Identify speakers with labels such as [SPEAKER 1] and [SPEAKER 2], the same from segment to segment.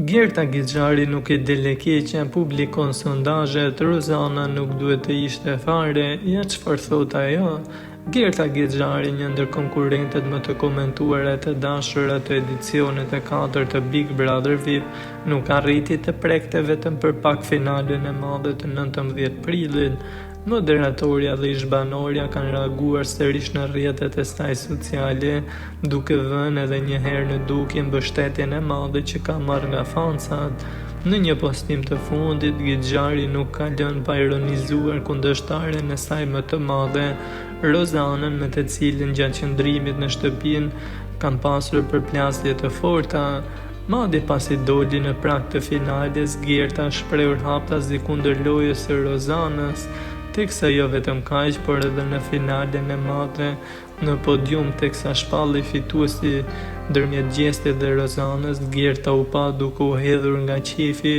[SPEAKER 1] Gerta Gixhari nuk e del e keqja, publikon sondazhet, Rozana nuk duhet të ishte fare, ja çfarë thot ajo? Gerta Gixhari, një ndër konkurrentët më të komentuara të dashurat të edicionit të 4 të Big Brother VIP, nuk arriti të prekte vetëm për pak finalen e madhe të 19 prillit. Moderatorja dhe ish-banorja kanë reaguar sërish në rrjetet e saj sociale, duke vënë edhe një herë në dukje mbështetjen e madhe që ka marrë nga fansat. Në një postim të fundit, Gixhari nuk ka lënë pa ironizuar kundërshtaren e saj më të madhe, Rozanën, me të cilën gjatë qëndrimit në shtëpinë kanë pasur përplasje të forta. Madje pasi doli në prag të finales, Gerta shprehur haptazi kundër lojës së Rozanës, teksa jo vetëm kaq, por edhe në finalen e madhe në podium, teksa shpalli fituesi ndërmjet Gjestit dhe Rozanës, Gerta u pa duke u hedhur nga qefi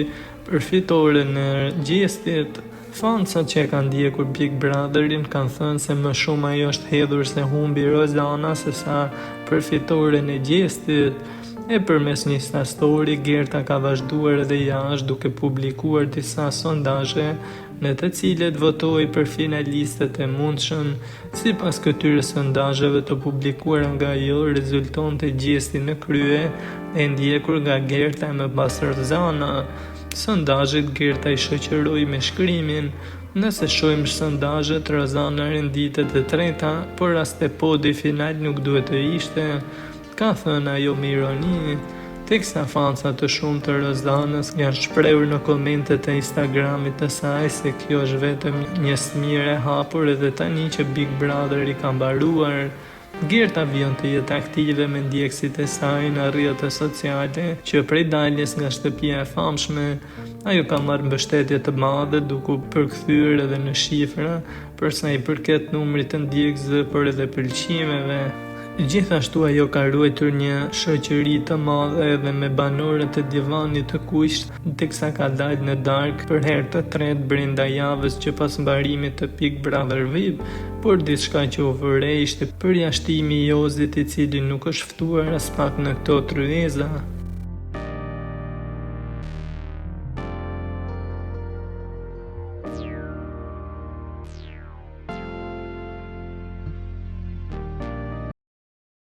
[SPEAKER 1] për fitoren e Gjestit. Fansat që e kanë ndjekur Big Brotherin kanë thënë se më shumë ajo është hedhur se humbi Rozana sesa për fitoren e Gjestit. E përmes një story, Gerta ka vazhduar edhe jashtë duke publikuar disa sondazhe në të cilet votoi për finalistët e mundshëm. Sipas këtyre sondazheve të publikuara nga ajo, rezultonte Gjesti në krye, e ndjekur nga Gerta më pas Rozana. Sondazhet Gerta i shoqëroi me shkrimin: "Nëse shohim sondazhet, Rozana renditet e treta, por as te podi final nuk duhet të ishte", ka thënë ajo me ironi, teksa fansa të shumë të Rozanës janë shprehur në komentet e Instagramit të saj se kjo është vetëm një smire e hapur edhe tani që Big Brother i ka mbaruar. Gerta vjen të jetë aktive me ndjekësit e saj në rrjetet sociale që prej daljes nga shtëpia e famshme, ajo ka marrë mbështetje të madhe duke u përkthyer edhe në shifra për sa i përket numrit të ndjekësve por edhe pëlqimeve. Gjithashtu ajo ka ruajtur një shoqëri të madhe edhe me banorët e divanit të kuqt, teksa ka dalë në darkë për herë të tretë brenda javës që pas mbarimit të Big Brother VIP, por diçka që u vëre ishte përjashtimi i Jozit, i cili nuk është ftuar as pak në këto tryeza.